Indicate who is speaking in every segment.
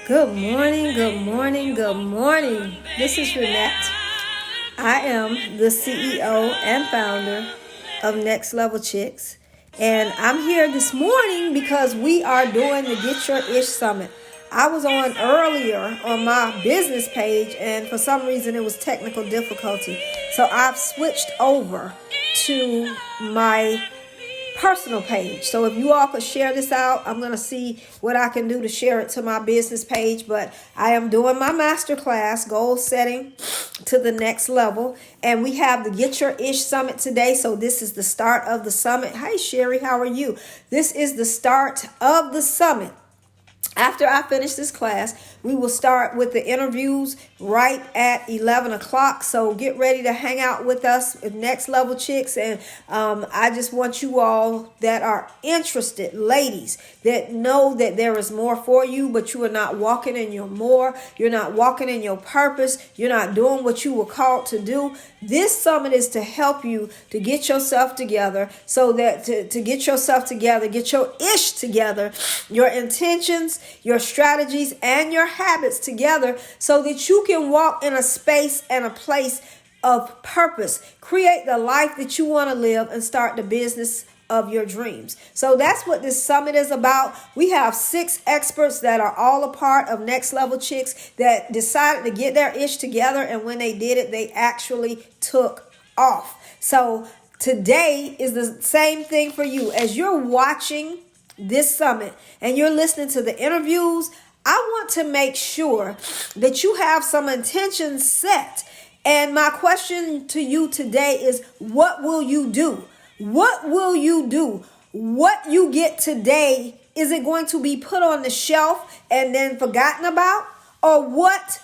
Speaker 1: Good morning, good morning, good morning. This is Renette. I am the CEO and founder of Next Level Chicks. And I'm here this morning because we are doing the Get Your Ish Summit. I was on earlier on my business page, and for some reason it was technical difficulty. So I've switched over to my personal page. So if you all could share this out, I'm going to see what I can do to share it to my business page. But I am doing my masterclass, goal setting to the next level. And we have the Get Your Ish Summit today. So this is the start of the summit. Hi, Sherry. How are you? This is the start of the summit. After I finish this class, we will start with the interviews right at 11 o'clock. So get ready to hang out with us with Next Level Chicks. And I just want you all that are interested, ladies, that know that there is more for you, but you are not walking in your more. You're not walking in your purpose. You're not doing what you were called to do. This summit is to help you to get yourself together, so that to get yourself together, get your ish together, your intentions, your strategies, and your habits together, so that you can walk in a space and a place of purpose, create the life that you want to live, and start the business of your dreams. So that's what this summit is about. We have 6 experts that are all a part of Next Level Chicks that decided to get their ish together, and when they did it, they actually took off. So today is the same thing for you. As you're watching this summit and you're listening to the interviews, I want to make sure that you have some intentions set. And my question to you today is, what will you do? What will you do? What you get today, is it going to be put on the shelf and then forgotten about? Or what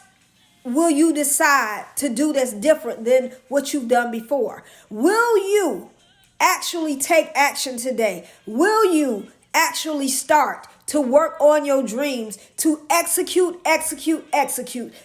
Speaker 1: will you decide to do that's different than what you've done before? Will you actually take action today? Will you actually start to work on your dreams, to execute?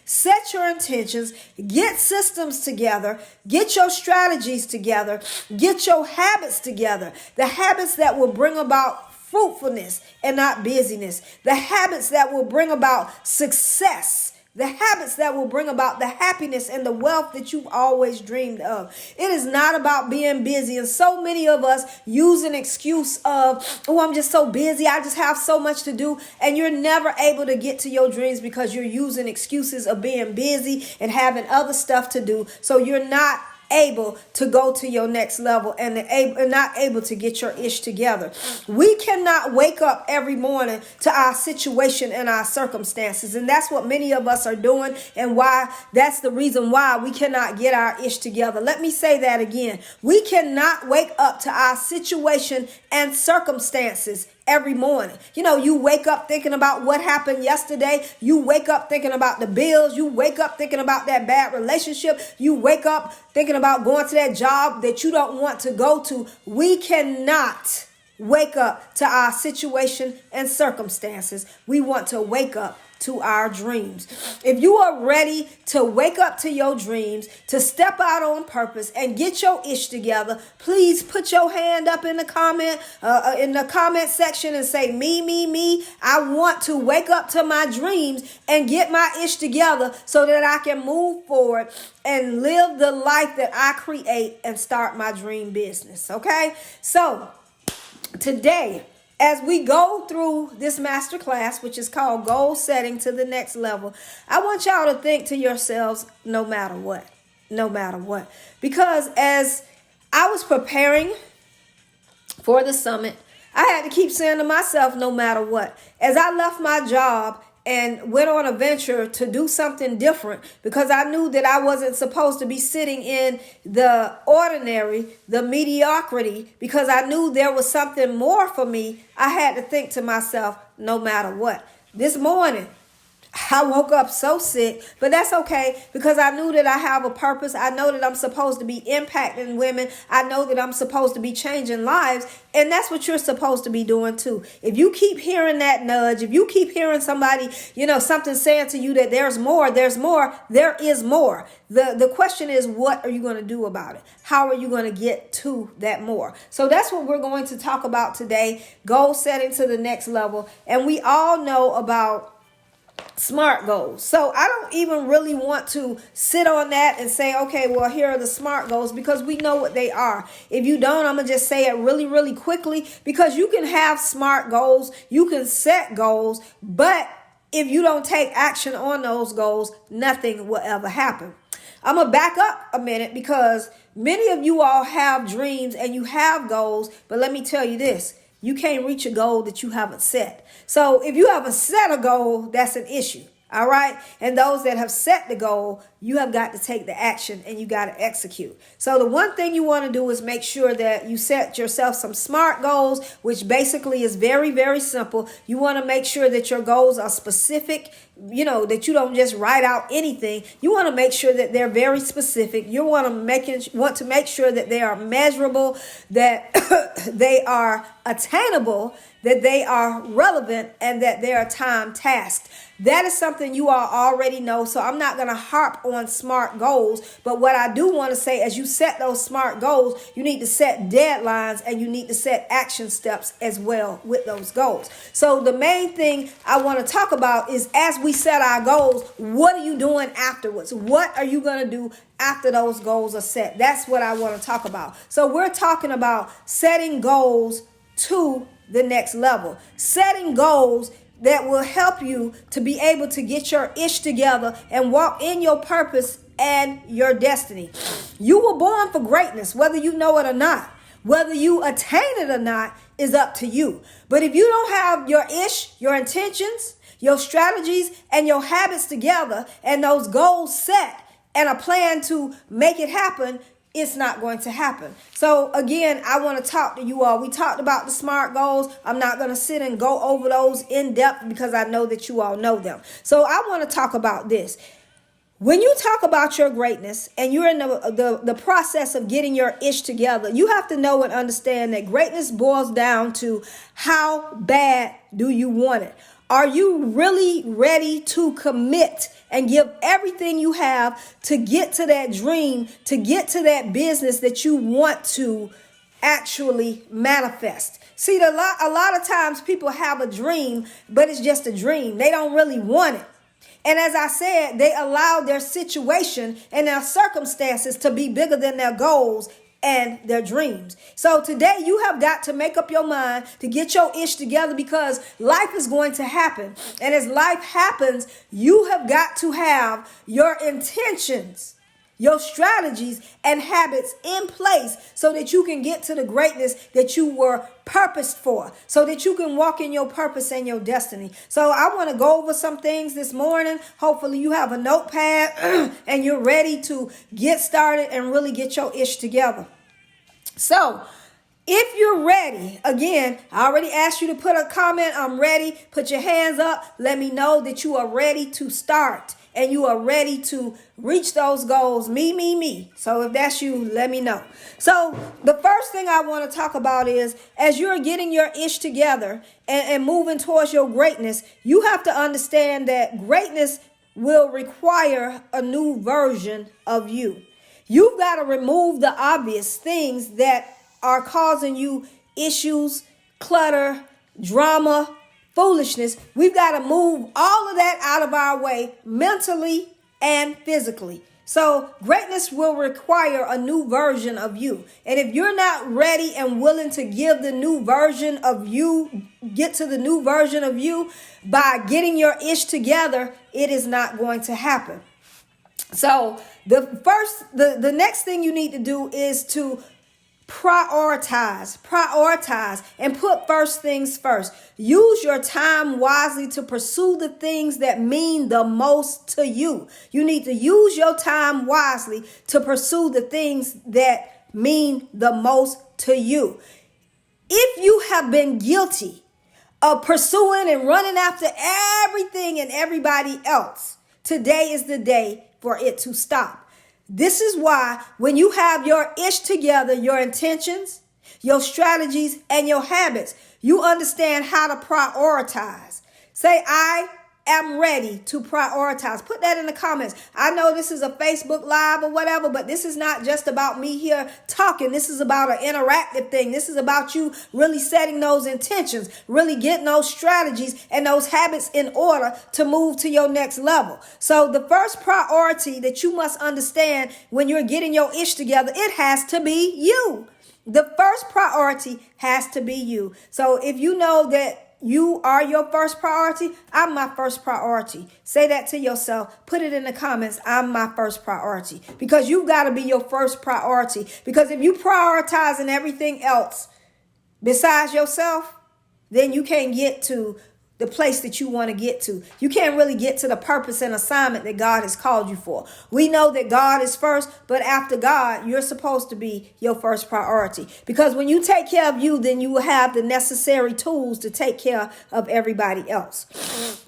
Speaker 1: Set your intentions, get systems together, get your strategies together, get your habits together. The habits that will bring about fruitfulness and not busyness. The habits that will bring about success. The habits that will bring about the happiness and the wealth that you've always dreamed of. It is not about being busy. And so many of us use an excuse of, oh, I'm just so busy. I just have so much to do. And you're never able to get to your dreams because you're using excuses of being busy and having other stuff to do. So you're not able to go to your next level and not able to get your ish together. We cannot wake up every morning to our situation and our circumstances, and that's what many of us are doing, and why that's the reason why we cannot get our ish together. Let me say that again. We cannot wake up to our situation and circumstances every morning. You know, you wake up thinking about what happened yesterday. You wake up thinking about the bills. You wake up thinking about that bad relationship. You wake up thinking about going to that job that you don't want to go to. We cannot wake up to our situation and circumstances. We want to wake up to our dreams. If you are ready to wake up to your dreams, to step out on purpose and get your ish together, please put your hand up in the comment section and say, me. I want to wake up to my dreams and get my ish together so that I can move forward and live the life that I create and start my dream business. Okay? So today, as we go through this masterclass, which is called Goal Setting to the Next Level, I want y'all to think to yourselves, no matter what. Because as I was preparing for the summit, I had to keep saying to myself, no matter what. As I left my job and went on a venture to do something different, because I knew that I wasn't supposed to be sitting in the ordinary, the mediocrity, because I knew there was something more for me. I had to think to myself, no matter what. This morning, I woke up so sick, but that's okay, because I knew that I have a purpose. I know that I'm supposed to be impacting women. I know that I'm supposed to be changing lives, and that's what you're supposed to be doing too. If you keep hearing that nudge, if you keep hearing somebody, something saying to you that there is more. There is more. The question is, what are you going to do about it? How are you going to get to that more? So that's what we're going to talk about today, goal setting to the next level. And we all know about SMART goals. So I don't even really want to sit on that and say, okay, well, here are the SMART goals, because we know what they are. If you don't, I'm going to just say it really, really quickly, because you can have SMART goals, you can set goals, but if you don't take action on those goals, nothing will ever happen. I'm going to back up a minute, because many of you all have dreams and you have goals, but let me tell you this. You can't reach a goal that you haven't set. So if you haven't set a goal, that's an issue. All right. And those that have set the goal, you have got to take the action and you got to execute. So the one thing you want to do is make sure that you set yourself some SMART goals, which basically is very, very simple. You want to make sure that your goals are specific, that you don't just write out anything. You want to make sure that they're very specific. You want to make sure that they are measurable, that they are attainable, that they are relevant, and that they are time tasked. That is something you all already know, so I'm not going to harp on SMART goals. But what I do want to say, as you set those SMART goals, you need to set deadlines and you need to set action steps as well with those goals. So the main thing I want to talk about is, as we set our goals, what are you doing afterwards? What are you going to do after those goals are set? That's what I want to talk about. So we're talking about setting goals to the next level, setting goals that will help you to be able to get your ish together and walk in your purpose and your destiny. You were born for greatness, whether you know it or not. Whether you attain it or not is up to you. But if you don't have your ish, your intentions, your strategies, and your habits together, and those goals set, and a plan to make it happen, it's not going to happen. So again, I want to talk to you all. We talked about the SMART goals. I'm not going to sit and go over those in depth, because I know that you all know them. So I want to talk about this. When you talk about your greatness and you're in the process of getting your ish together, you have to know and understand that greatness boils down to, how bad do you want it? Are you really ready to commit and give everything you have to get to that dream, to get to that business that you want to actually manifest? See, a lot of times people have a dream, but it's just a dream. They don't really want it. And as I said, they allow their situation and their circumstances to be bigger than their goals and their dreams. So today you have got to make up your mind to get your ish together, because life is going to happen. And as life happens, you have got to have your intentions, your strategies, and habits in place so that you can get to the greatness that you were purposed for, so that you can walk in your purpose and your destiny. So I want to go over some things this morning. Hopefully you have a notepad and you're ready to get started and really get your ish together. So if you're ready, again, I already asked you to put a comment, I'm ready. Put your hands up. Let me know that you are ready to start and you are ready to reach those goals. Me. So if that's you, let me know. So the first thing I want to talk about is, as you're getting your ish together and moving towards your greatness, you have to understand that greatness will require a new version of you. You've got to remove the obvious things that are causing you issues, clutter, drama, foolishness. We've got to move all of that out of our way, mentally and physically. So greatness will require a new version of you. And if you're not ready and willing to give the new version of you, get to the new version of you by getting your ish together, it is not going to happen. So the next thing you need to do is to prioritize and put first things first. Use your time wisely to pursue the things that mean the most to you. You need to use your time wisely to pursue the things that mean the most to you. If you have been guilty of pursuing and running after everything and everybody else, today is the day for it to stop. This is why when you have your ish together, your intentions, your strategies, and your habits, you understand how to prioritize. Say, I am ready to prioritize. Put that in the comments. I know this is a Facebook Live or whatever, but this is not just about me here talking. This is about an interactive thing. This is about you really setting those intentions, really getting those strategies and those habits in order to move to your next level. So the first priority that you must understand when you're getting your ish together, it has to be you. The first priority has to be you. So if you know that you are your first priority, I'm my first priority. Say that to yourself. Put it in the comments. I'm my first priority. Because you got to be your first priority. Because if you prioritizing everything else besides yourself, then you can't get to the place that you want to get to. You can't really get to the purpose and assignment that God has called you for. We know that God is first, but after God, you're supposed to be your first priority. Because when you take care of you, then you will have the necessary tools to take care of everybody else.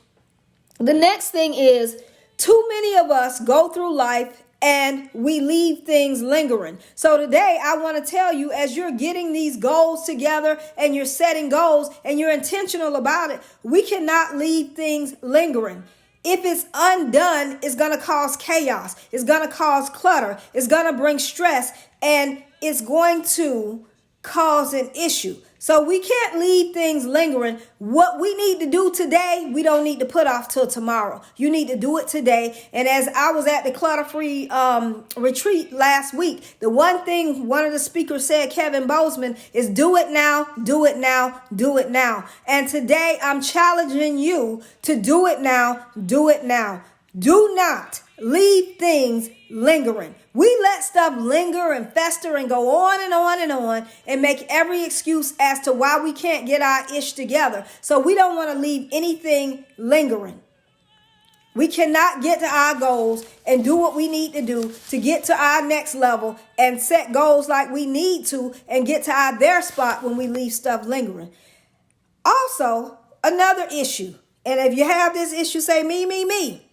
Speaker 1: The next thing is, too many of us go through life and we leave things lingering. So today I want to tell you, as you're getting these goals together and you're setting goals and you're intentional about it, we cannot leave things lingering. If it's undone, it's going to cause chaos. It's going to cause clutter. It's going to bring stress, and it's going to cause an issue. So we can't leave things lingering. What we need to do today, we don't need to put off till tomorrow. You need to do it today. And as I was at the clutter-free retreat last week, the one thing one of the speakers said, Kevin Bozeman, is do it now, do it now, do it now. And today I'm challenging you to do it now, do it now. Do not leave things lingering. We let stuff linger and fester and go on and on and on and make every excuse as to why we can't get our ish together. So we don't want to leave anything lingering. We cannot get to our goals and do what we need to do to get to our next level and set goals like we need to and get to our there spot when we leave stuff lingering. Also, another issue. And if you have this issue, say me.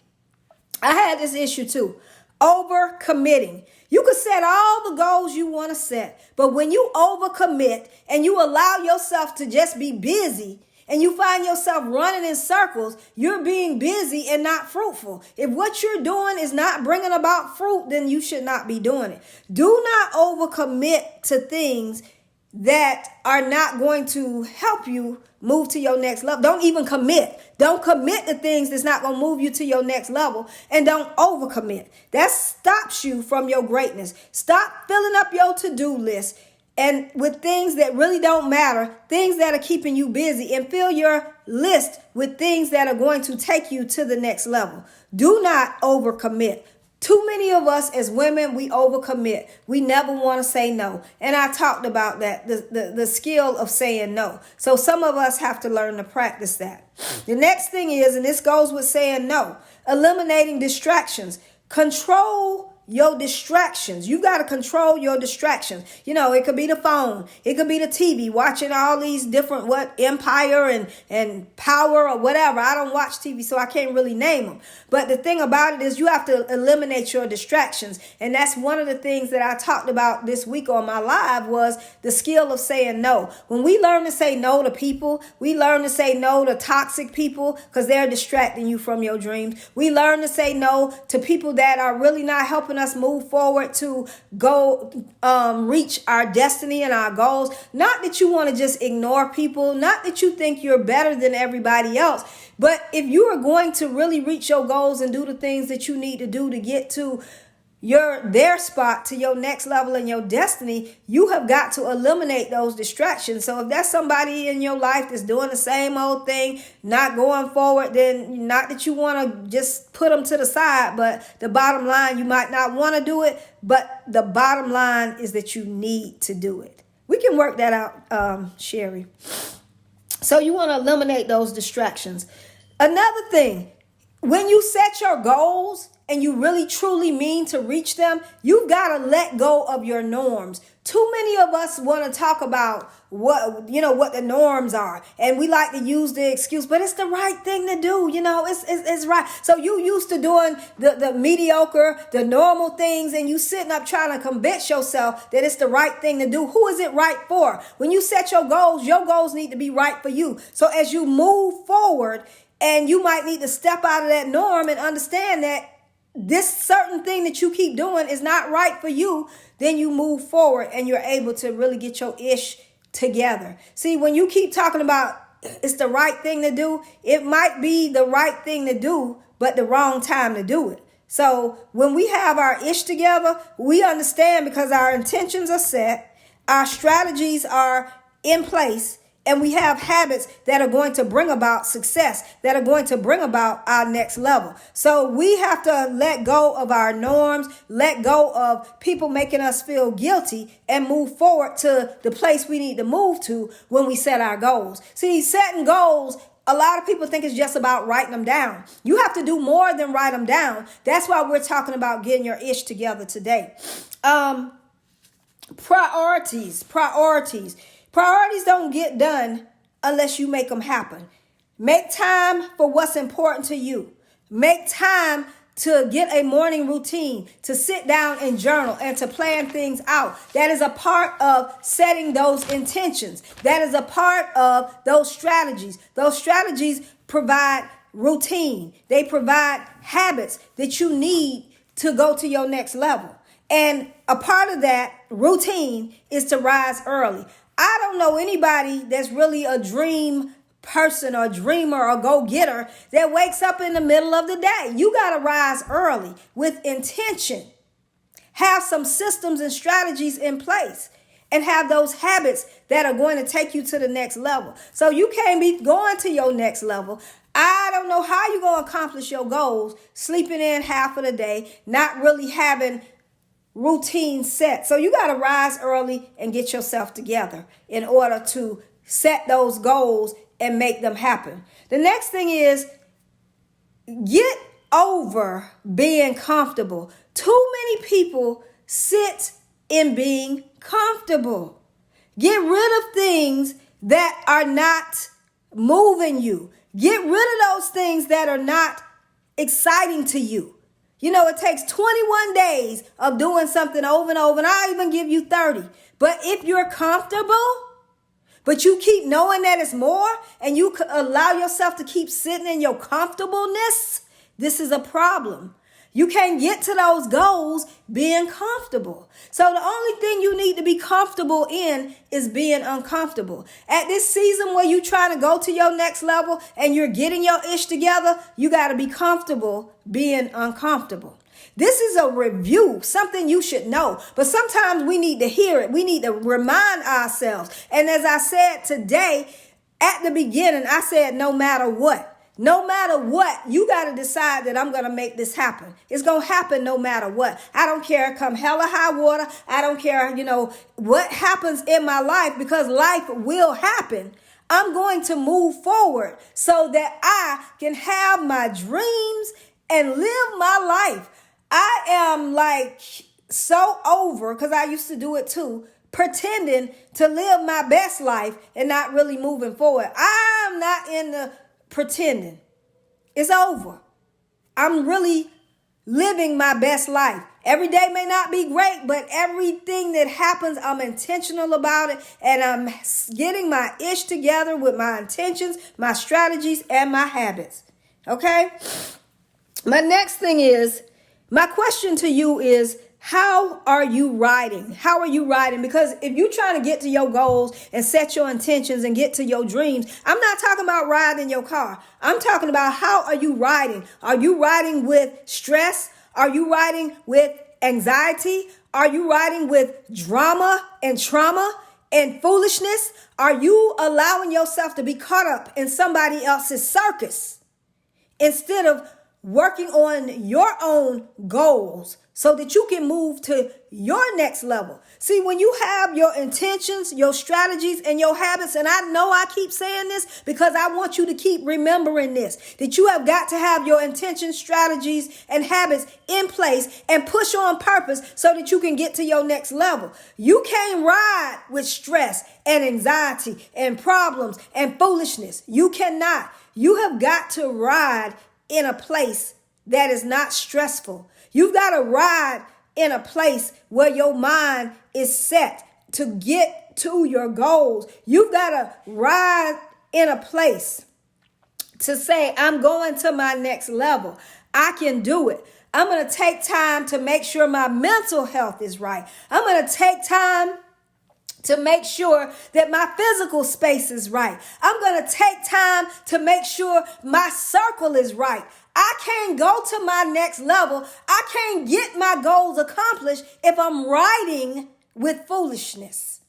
Speaker 1: I had this issue too. Overcommitting. You can set all the goals you want to set, but when you overcommit and you allow yourself to just be busy and you find yourself running in circles, you're being busy and not fruitful. If what you're doing is not bringing about fruit, then you should not be doing it. Do not overcommit to things that are not going to help you move to your next level. Don't even commit. Don't commit to things that's not going to move you to your next level, and don't overcommit. That stops you from your greatness. Stop filling up your to-do list and with things that really don't matter, things that are keeping you busy, and fill your list with things that are going to take you to the next level. Do not overcommit. Too many of us as women, we overcommit. We never want to say no. And I talked about that, the skill of saying no. So some of us have to learn to practice that. The next thing is, and this goes with saying no, eliminating distractions. Control your distractions. You got to control your distractions. You know, it could be the phone. It could be the TV, watching all these different, Empire and Power or whatever. I don't watch TV, so I can't really name them. But the thing about it is you have to eliminate your distractions. And that's one of the things that I talked about this week on my live was the skill of saying no. When we learn to say no to people, we learn to say no to toxic people because they're distracting you from your dreams. We learn to say no to people that are really not helping us move forward to go reach our destiny and our goals. Not that you want to just ignore people, not that you think you're better than everybody else, but if you are going to really reach your goals and do the things that you need to do to get to their spot, to your next level in your destiny, you have got to eliminate those distractions. So if that's somebody in your life that's doing the same old thing, not going forward, then not that you want to just put them to the side, but the bottom line, you might not want to do it, but the bottom line is that you need to do it. We can work that out, Sherry. So you want to eliminate those distractions. Another thing, when you set your goals and you really truly mean to reach them, you've got to let go of your norms. Too many of us want to talk about what the norms are. And we like to use the excuse, but it's the right thing to do. It's right. So you used to doing the mediocre, the normal things, and you sitting up trying to convince yourself that it's the right thing to do. Who is it right for? When you set your goals need to be right for you. So as you move forward, And you might need to step out of that norm and understand that this certain thing that you keep doing is not right for you. Then you move forward and you're able to really get your ish together. See, when you keep talking about it's the right thing to do, it might be the right thing to do, but the wrong time to do it. So when we have our ish together, we understand because our intentions are set, our strategies are in place, and we have habits that are going to bring about success, that are going to bring about our next level. So we have to let go of our norms, let go of people making us feel guilty, and move forward to the place we need to move to when we set our goals. See, setting goals, a lot of people think it's just about writing them down. You have to do more than write them down. That's why we're talking about getting your ish together today. Priorities. Priorities don't get done unless you make them happen. Make time for what's important to you. Make time to get a morning routine, to sit down and journal and to plan things out. That is a part of setting those intentions. That is a part of those strategies. Those strategies provide routine. They provide habits that you need to go to your next level. And a part of that routine is to rise early. I don't know anybody that's really a dream person or dreamer or go-getter that wakes up in the middle of the day. You got to rise early with intention. Have some systems and strategies in place and have those habits that are going to take you to the next level. So you can't be going to your next level. I don't know how you're going to accomplish your goals, sleeping in half of the day, not really having routine set. So you got to rise early and get yourself together in order to set those goals and make them happen. The next thing is get over being comfortable. Too many people sit in being comfortable. Get rid of things that are not moving you. Get rid of those things that are not exciting to you. You know, it takes 21 days of doing something over and over, and I'll even give you 30. But if you're comfortable, but you keep knowing that it's more, and you allow yourself to keep sitting in your comfortableness, this is a problem. You can't get to those goals being comfortable. So the only thing you need to be comfortable in is being uncomfortable. At this season where you're trying to go to your next level and you're getting your ish together, you got to be comfortable being uncomfortable. This is a review, something you should know. But sometimes we need to hear it. We need to remind ourselves. And as I said today, at the beginning, I said no matter what. No matter what, you got to decide that I'm going to make this happen. It's going to happen no matter what. I don't care, come hell or high water. I don't care, what happens in my life, because life will happen. I'm going to move forward so that I can have my dreams and live my life. I am so over, because I used to do it too, pretending to live my best life and not really moving forward. I'm not in the pretending. It's over. I'm really living my best life. Every day may not be great, but everything that happens, I'm intentional about it, and I'm getting my ish together with my intentions, my strategies, and my habits. Okay? My next thing is, my question to you is, how are you riding? How are you riding? Because if you're trying to get to your goals and set your intentions and get to your dreams, I'm not talking about riding your car. I'm talking about, how are you riding? Are you riding with stress? Are you riding with anxiety? Are you riding with drama and trauma and foolishness? Are you allowing yourself to be caught up in somebody else's circus instead of working on your own goals so that you can move to your next level? See, when you have your intentions, your strategies, and your habits, and I know I keep saying this because I want you to keep remembering this, that you have got to have your intentions, strategies, and habits in place and push on purpose so that you can get to your next level. You can't ride with stress and anxiety and problems and foolishness. You cannot. You have got to ride in a place that is not stressful. You've got to ride in a place where your mind is set to get to your goals. You've got to ride in a place to say, I'm going to my next level. I can do it. I'm going to take time to make sure my mental health is right. I'm going to take time to make sure that my physical space is right. I'm going to take time to make sure my circle is right. I can't go to my next level. I can't get my goals accomplished if I'm riding with foolishness,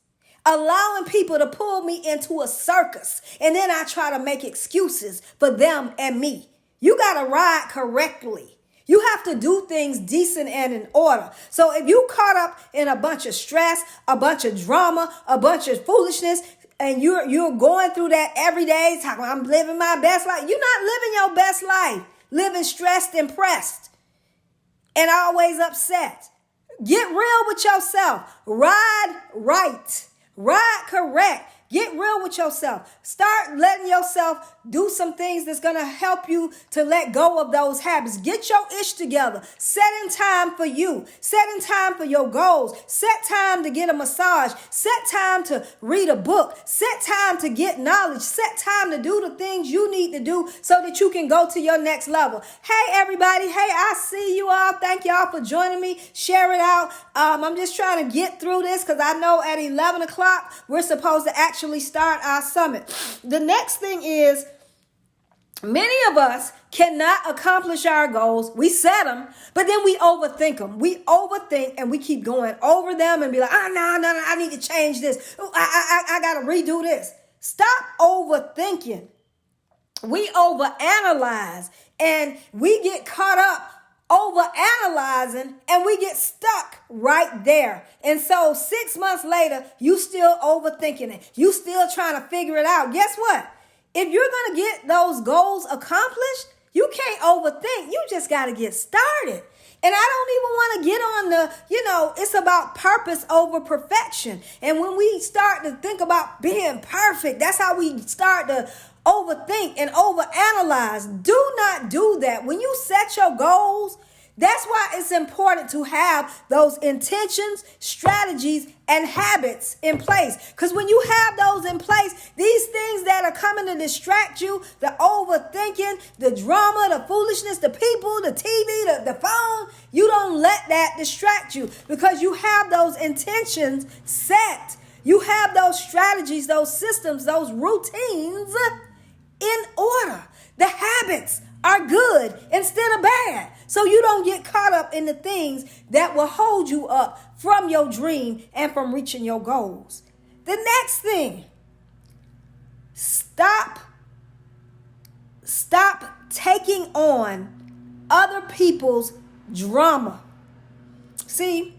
Speaker 1: allowing people to pull me into a circus, and then I try to make excuses for them and me. You got to ride correctly. You have to do things decent and in order. So if you caught up in a bunch of stress, a bunch of drama, a bunch of foolishness, and you're going through that every day, talking, I'm living my best life. You're not living your best life, living stressed and pressed and always upset. Get real with yourself. Ride right. Ride correct. Get real with yourself. Start letting yourself do some things that's going to help you to let go of those habits. Get your ish together. Set in time for you. Set in time for your goals. Set time to get a massage. Set time to read a book. Set time to get knowledge. Set time to do the things you need to do so that you can go to your next level. Hey, everybody. Hey, I see you all. Thank y'all for joining me. Share it out. I'm just trying to get through this because I know at 11 o'clock we're supposed to actually start our summit. The next thing is, many of us cannot accomplish our goals. We set them, but then we overthink them. We overthink and we keep going over them and be like, no, I need to change this. I got to redo this. Stop overthinking. We overanalyze and we get caught up over analyzing and we get stuck right there. And so 6 months later, you still overthinking it. You still trying to figure it out. Guess what? If you're going to get those goals accomplished, you can't overthink. You just got to get started. And I don't even want to get on the, it's about purpose over perfection. And when we start to think about being perfect, that's how we start to overthink and overanalyze. Do not do that. When you set your goals, that's why it's important to have those intentions, strategies, and habits in place. Because when you have those in place, these things that are coming to distract you, the overthinking, the drama, the foolishness, the people, the TV, the phone, you don't let that distract you because you have those intentions set. You have those strategies, those systems, those routines in order. The habits are good instead of bad. So you don't get caught up in the things that will hold you up from your dream and from reaching your goals. The next thing, stop taking on other people's drama. See,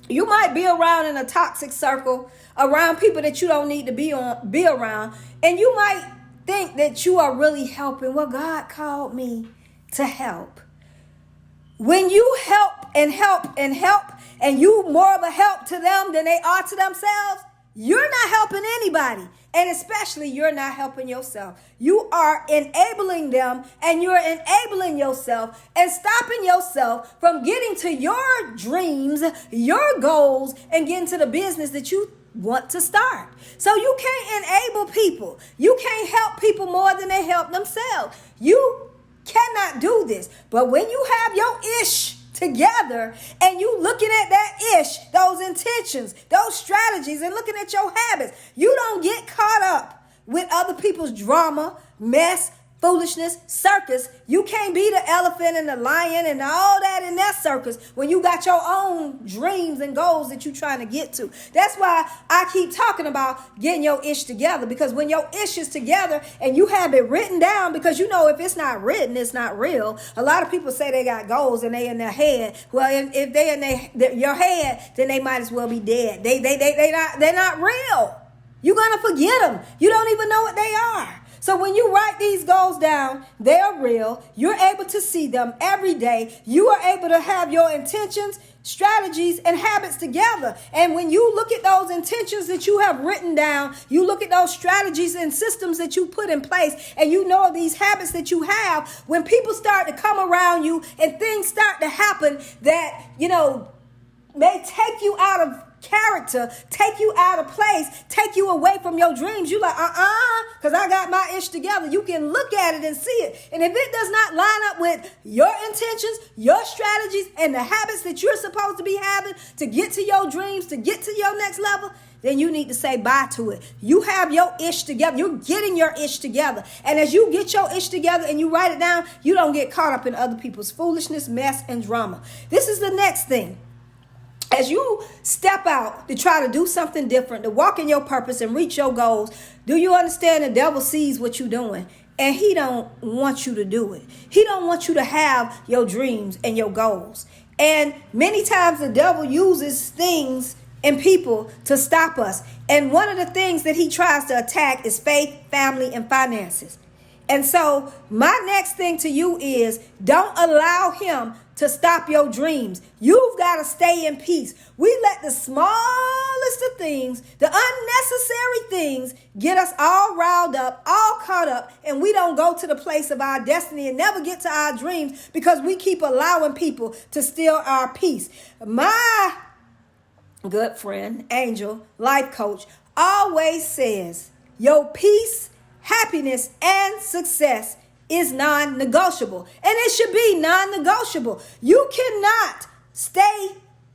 Speaker 1: you might be around in a toxic circle, around people that you don't need to be around, and you might think that you are really helping. Well, God called me to help. When you help and you more of a help to them than they are to themselves, you're not helping anybody. And especially you're not helping yourself. You are enabling them and you're enabling yourself and stopping yourself from getting to your dreams, your goals, and getting to the business that you want to start. So you can't enable people. You can't help people more than they help themselves. You cannot do this. But when you have your ish together and you looking at that ish, those intentions, those strategies, and looking at your habits, you don't get caught up with other people's drama, mess, foolishness, circus. You can't be the elephant and the lion and all that in that circus when you got your own dreams and goals that you're trying to get to. That's why I keep talking about getting your ish together, because when your ish is together and you have it written down, because if it's not written, it's not real. A lot of people say they got goals and they in their head. Well, if they in your head, then they might as well be dead. They're not real. You're going to forget them. You don't even know what they are. So when you write these goals down, they're real. You're able to see them every day. You are able to have your intentions, strategies, and habits together. And when you look at those intentions that you have written down, you look at those strategies and systems that you put in place, and you know these habits that you have, when people start to come around you and things start to happen that, may take you out of character, take you out of place, take you away from your dreams. You like, because I got my ish together. You can look at it and see it. And if it does not line up with your intentions, your strategies, and the habits that you're supposed to be having to get to your dreams, to get to your next level, then you need to say bye to it. You have your ish together. You're getting your ish together. And as you get your ish together and you write it down, you don't get caught up in other people's foolishness, mess, and drama. This is the next thing. As you step out to try to do something different, to walk in your purpose and reach your goals, do you understand the devil sees what you're doing? And he don't want you to do it. He don't want you to have your dreams and your goals. And many times the devil uses things and people to stop us. And one of the things that he tries to attack is faith, family, and finances. And so my next thing to you is don't allow him to stop your dreams. You've got to stay in peace. We let the smallest of things, the unnecessary things, get us all riled up, all caught up, and we don't go to the place of our destiny and never get to our dreams because we keep allowing people to steal our peace. My good friend, Angel, life coach, always says your peace, happiness, and success is non-negotiable. And it should be non-negotiable. You cannot stay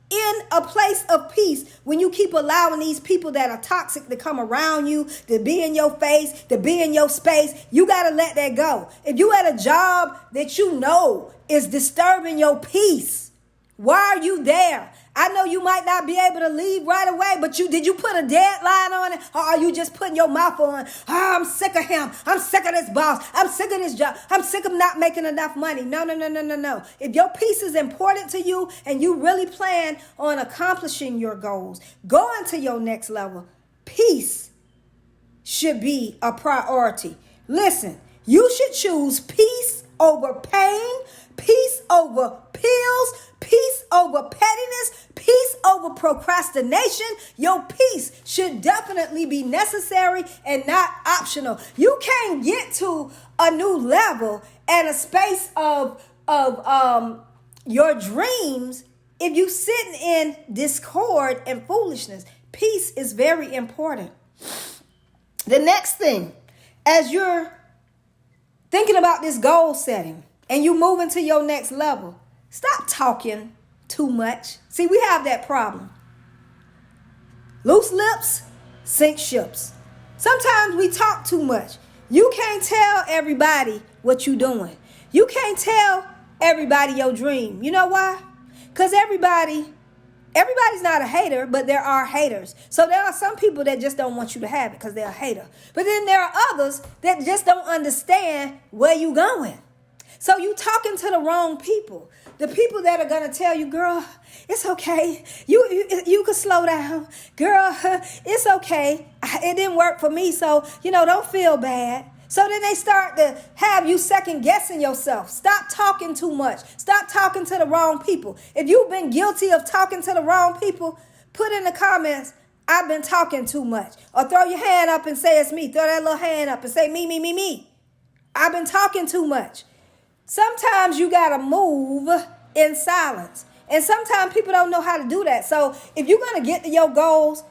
Speaker 1: in a place of peace when you keep allowing these people that are toxic to come around you, to be in your face, to be in your space. You got to let that go. If you at a job that you know is disturbing your peace, why are you there? I know you might not be able to leave right away, but did you put a deadline on it? Or are you just putting your mouth on, I'm sick of him. I'm sick of this boss. I'm sick of this job. I'm sick of not making enough money. No. If your peace is important to you and you really plan on accomplishing your goals, going to your next level, peace should be a priority. Listen, you should choose peace over pain, peace over pills, peace over pettiness, peace over procrastination. Your peace should definitely be necessary and not optional. You can't get to a new level and a space of your dreams if you sitting in discord and foolishness. Peace is very important. The next thing, as you're thinking about this goal setting and you move into your next level, stop talking too much. See, we have that problem. Loose lips sink ships. Sometimes we talk too much. You can't tell everybody what you're doing. You can't tell everybody your dream. You know why? Because everybody's not a hater, but there are haters. So there are some people that just don't want you to have it because they're a hater. But then there are others that just don't understand where you're going. So you talking to the wrong people. The people that are going to tell you, girl, it's okay. You can slow down. Girl, it's okay. It didn't work for me, so, don't feel bad. So then they start to have you second guessing yourself. Stop talking too much. Stop talking to the wrong people. If you've been guilty of talking to the wrong people, put in the comments, I've been talking too much. Or throw your hand up and say it's me. Throw that little hand up and say me. I've been talking too much. Sometimes you got to move in silence. And sometimes people don't know how to do that. So if you're going to get to your goals,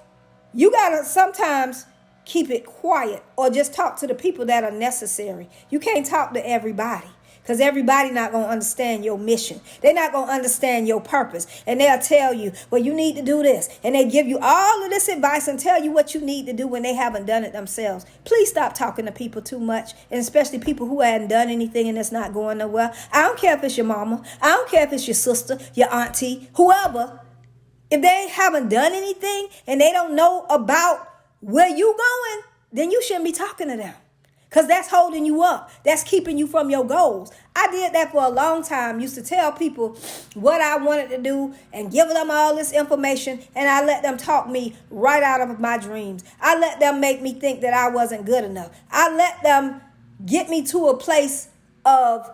Speaker 1: you got to sometimes keep it quiet or just talk to the people that are necessary. You can't talk to everybody because everybody not going to understand your mission. They're not going to understand your purpose. And they'll tell you, well, you need to do this. And they give you all of this advice and tell you what you need to do when they haven't done it themselves. Please stop talking to people too much, and especially people who hadn't done anything and it's not going nowhere. I don't care if it's your mama. I don't care if it's your sister, your auntie, whoever. If they haven't done anything and they don't know about where you going, then you shouldn't be talking to them. Because that's holding you up. That's keeping you from your goals. I did that for a long time. Used to tell people what I wanted to do and give them all this information. And I let them talk me right out of my dreams. I let them make me think that I wasn't good enough. I let them get me to a place of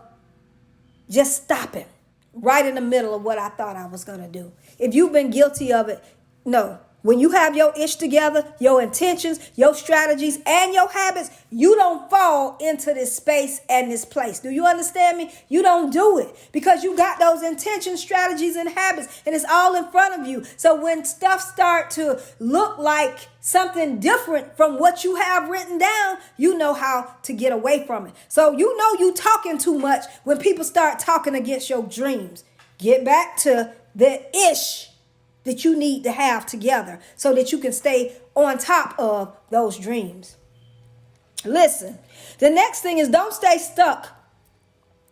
Speaker 1: just stopping right in the middle of what I thought I was going to do. If you've been guilty of it, no. When you have your ish together, your intentions, your strategies, and your habits, you don't fall into this space and this place. Do you understand me? You don't do it because you got those intentions, strategies, and habits, and it's all in front of you. So when stuff start to look like something different from what you have written down, you know how to get away from it. So you know you talking too much when people start talking against your dreams. Get back to the ish that you need to have together so that you can stay on top of those dreams. Listen, the next thing is don't stay stuck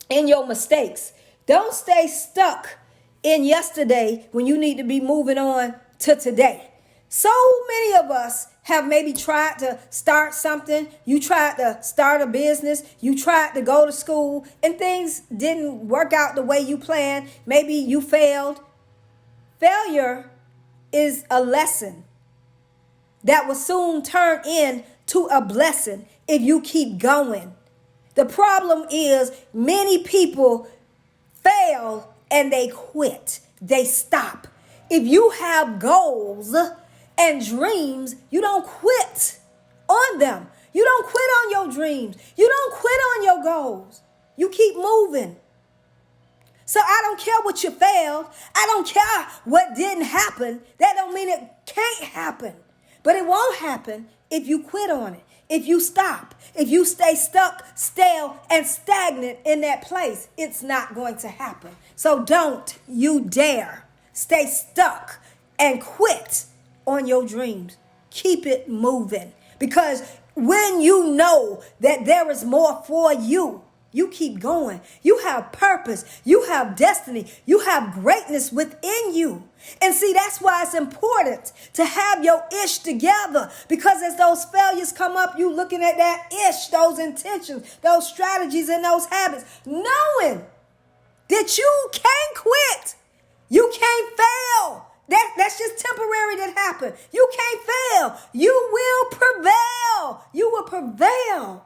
Speaker 1: in your mistakes. Don't stay stuck in yesterday when you need to be moving on to today. So many of us have maybe tried to start something. You tried to start a business. You tried to go to school and things didn't work out the way you planned. Maybe you failed. Failure is a lesson that will soon turn into a blessing if you keep going. The problem is many people fail and they quit. They stop. If you have goals and dreams, you don't quit on them. You don't quit on your dreams. You don't quit on your goals. You keep moving. So I don't care what you failed. I don't care what didn't happen. That don't mean it can't happen. But it won't happen if you quit on it. If you stop. If you stay stuck, stale, and stagnant in that place, it's not going to happen. So don't you dare stay stuck and quit on your dreams. Keep it moving. Because when you know that there is more for you, you keep going. You have purpose. You have destiny. You have greatness within you. And see, that's why it's important to have your ish together. Because as those failures come up, you looking at that ish, those intentions, those strategies, and those habits, knowing that you can't quit. You can't fail. That's just temporary that happened. You can't fail. You will prevail. You will prevail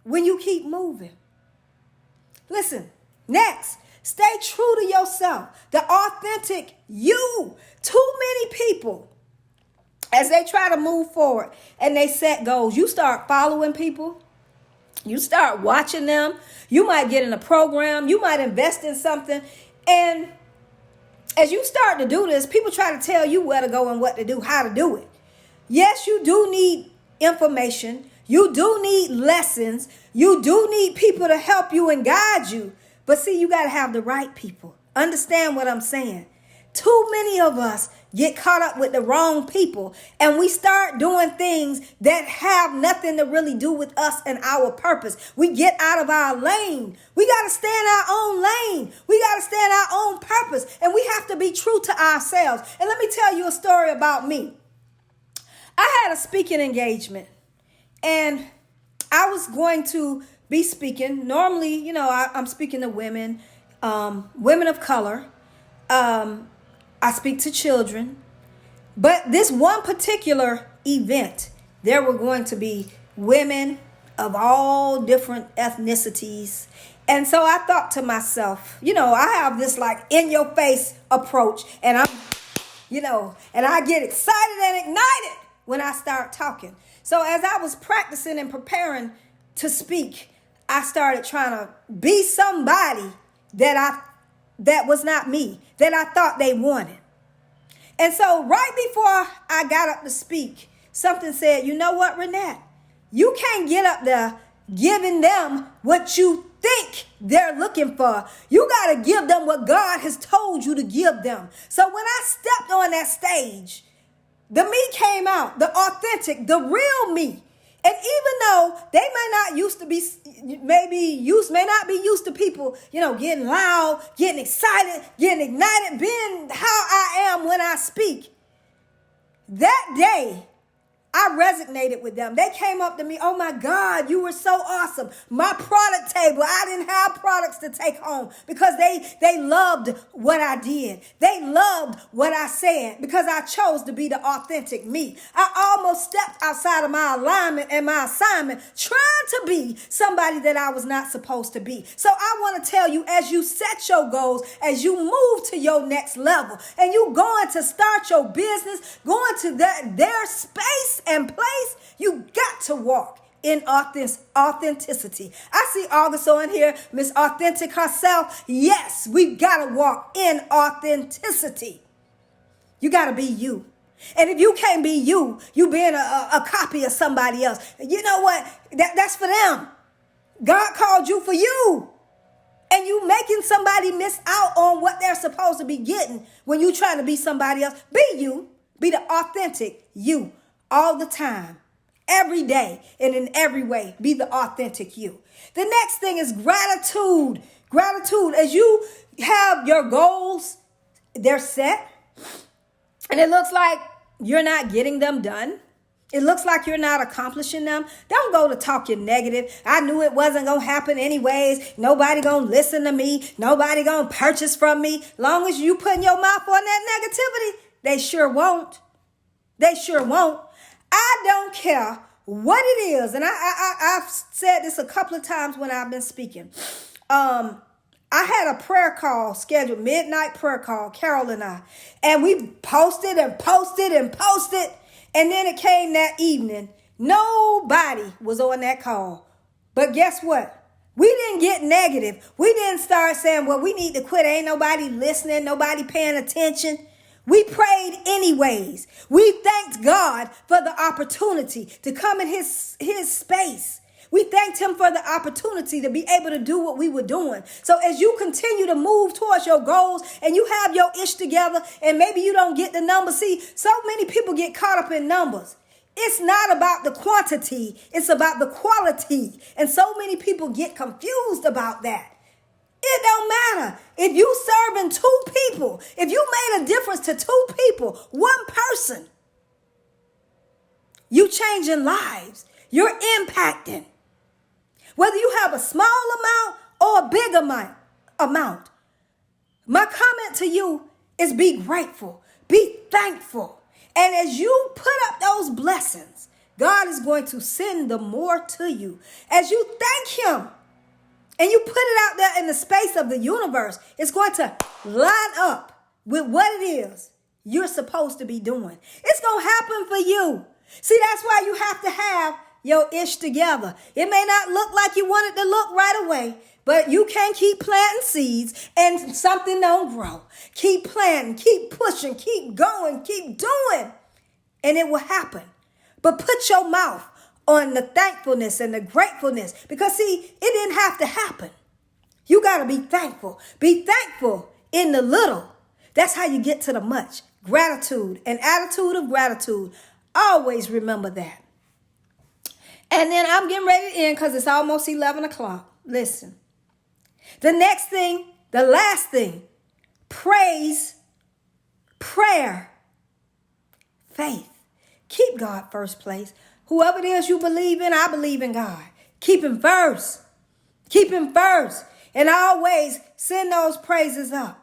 Speaker 1: when you keep moving. Listen, next, stay true to yourself, the authentic you. Too many people, as they try to move forward and they set goals, you start following people. You start watching them. You might get in a program. You might invest in something. And as you start to do this, people try to tell you where to go and what to do, how to do it. Yes, you do need information. You do need lessons. You do need people to help you and guide you. But see, you got to have the right people. Understand what I'm saying? Too many of us get caught up with the wrong people and we start doing things that have nothing to really do with us and our purpose. We get out of our lane. We got to stay in our own lane. We got to stay in our own purpose, and we have to be true to ourselves. And let me tell you a story about me. I had a speaking engagement and I was going to be speaking. Normally, you know, I'm speaking to women, women of color. I speak to children. But this one particular event, there were going to be women of all different ethnicities. And so I thought to myself, you know, I have this like in your face approach, and and I get excited and ignited when I start talking. So as I was practicing and preparing to speak, I started trying to be somebody that was not me, that I thought they wanted. And so right before I got up to speak, something said, you know what, Renette? You can't get up there giving them what you think they're looking for. You got to give them what God has told you to give them. So when I stepped on that stage, the me came out, the authentic, the real me. And even though they may not be used to people, getting loud, getting excited, getting ignited, being how I am when I speak. That day, I resonated with them. They came up to me, oh my God, you were so awesome. My product table, I didn't have products to take home because they loved what I did. They loved what I said because I chose to be the authentic me. I almost stepped outside of my alignment and my assignment trying to be somebody that I was not supposed to be. So I want to tell you, as you set your goals, as you move to your next level and you going to start your business, going to their space and place, you got to walk in authenticity. I see August on here, Miss Authentic herself. Yes, we got to walk in authenticity. You got to be you. And if you can't be you, you being a copy of somebody else. You know what? That's for them. God called you for you. And you making somebody miss out on what they're supposed to be getting when you trying to be somebody else. Be you. Be the authentic you all the time, every day, and in every way. Be the authentic you. The next thing is gratitude. Gratitude. As you have your goals, they're set, and it looks like you're not getting them done. It looks like you're not accomplishing them. Don't go to talking negative. I knew it wasn't going to happen anyways. Nobody going to listen to me. Nobody going to purchase from me. Long as you putting your mouth on that negativity, they sure won't. They sure won't. I don't care what it is. And I've said this a couple of times when I've been speaking. I had a prayer call scheduled, midnight prayer call, Carol and I. And we posted and posted and posted. And then it came that evening. Nobody was on that call. But guess what? We didn't get negative. We didn't start saying, well, we need to quit. Ain't nobody listening. Nobody paying attention. We prayed anyways. We thanked God for the opportunity to come in his space. We thanked him for the opportunity to be able to do what we were doing. So as you continue to move towards your goals and you have your ish together and maybe you don't get the numbers. See, so many people get caught up in numbers. It's not about the quantity. It's about the quality. And so many people get confused about that. It don't matter. If you serving two people, if you made a difference to two people, one person, you changing lives. You're impacting. Whether you have a small amount or a big amount. My comment to you is be grateful. Be thankful. And as you put up those blessings, God is going to send the more to you. As you thank him and you put it out there in the space of the universe, it's going to line up with what it is you're supposed to be doing. It's going to happen for you. See, that's why you have to have your ish together. It may not look like you want it to look right away, but you can't keep planting seeds and something don't grow. Keep planting, keep pushing, keep going, keep doing, and it will happen. But put your mouth on the thankfulness and the gratefulness, because see, it didn't have to happen. You got to be thankful. Be thankful in the little. That's how you get to the much. Gratitude, an attitude of gratitude. Always remember that. And then I'm getting ready to end because it's almost 11 o'clock. Listen. The next thing, the last thing, praise, prayer, faith. Keep God first place. Whoever it is you believe in, I believe in God. Keep him first. Keep him first. And always send those praises up.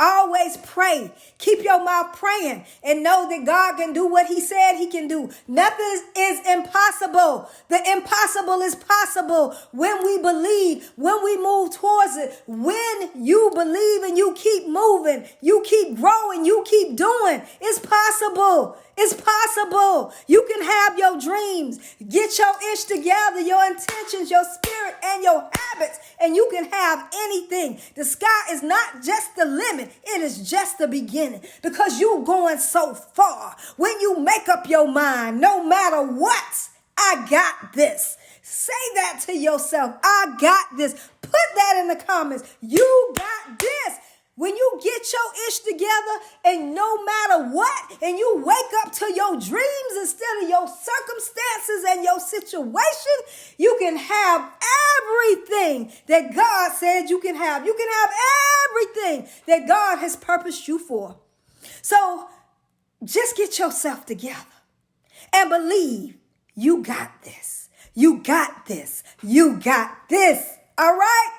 Speaker 1: Always pray. Keep your mouth praying and know that God can do what he said he can do. Nothing is impossible. The impossible is possible when we believe, when we move towards it. When you believe and you keep moving, you keep growing, you keep doing. It's possible. It's possible. You can have your dreams. Get your ish together, your intentions, your spirit, and your habits, and you can have anything. The sky is not just the limit. It is just the beginning, because you're going so far. When you make up your mind, no matter what, I got this. Say that to yourself. I got this. Put that in the comments. You got this. When you get your ish together and no matter what, and you wake up to your dreams instead of your circumstances and your situation, you can have everything that God said you can have. You can have everything that God has purposed you for. So just get yourself together. and believe you got this. You got this. You got this. All right?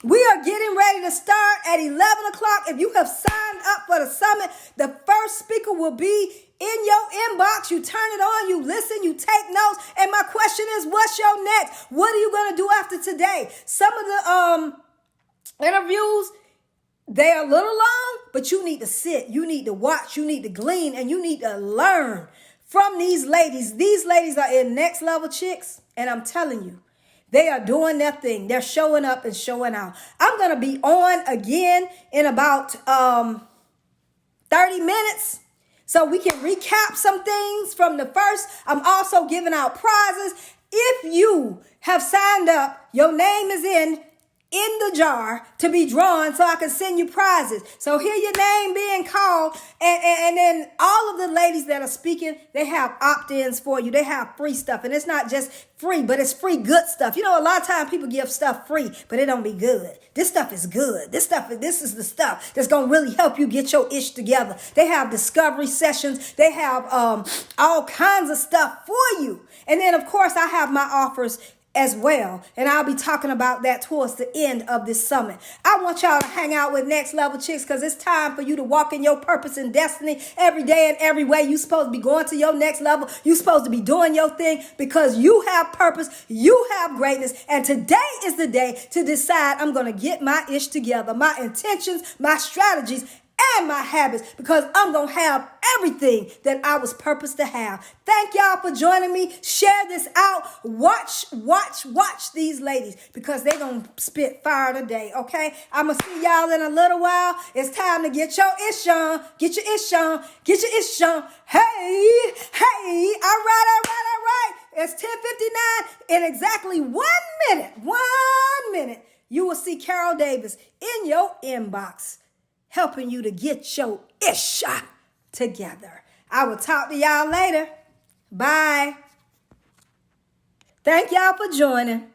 Speaker 1: We are getting ready to start at 11 o'clock. If you have signed up for the summit, the first speaker will be in your inbox. You turn it on, you listen, you take notes. And my question is, what's your next? What are you going to do after today? Some of the interviews, they are a little long, but you need to sit, you need to watch, you need to glean, and you need to learn from these ladies. These ladies are in Next Level Chicks, and I'm telling you, they are doing their thing. They're showing up and showing out. I'm going to be on again in about 30 minutes so we can recap some things from the first. I'm also giving out prizes. If you have signed up, your name is in the jar to be drawn so I can send you prizes. So hear your name being called, and then all of the ladies that are speaking, they have opt-ins for you. They have free stuff, and it's not just free, but it's free good stuff. You know, a lot of times people give stuff free, but it don't be good. This stuff is good. This is the stuff that's going to really help you get your ish together. They have discovery sessions. They have all kinds of stuff for you. And then, of course, I have my offers as well. And I'll be talking about that towards the end of this summit. I want y'all to hang out with Next Level Chicks because it's time for you to walk in your purpose and destiny every day and every way. You're supposed to be going to your next level. You're supposed to be doing your thing because you have purpose. You have greatness. And today is the day to decide I'm going to get my ish together, my intentions, my strategies, and my habits, because I'm going to have everything that I was purposed to have. Thank y'all for joining me. Share this out. Watch these ladies because they're going to spit fire today, okay? I'm going to see y'all in a little while. It's time to get your ish on. Get your ish on. Get your ish on. Hey. All right. It's 10:59. In exactly 1 minute, you will see Carol Davis in your inbox, helping you to get your ish together. I will talk to y'all later. Bye. Thank y'all for joining.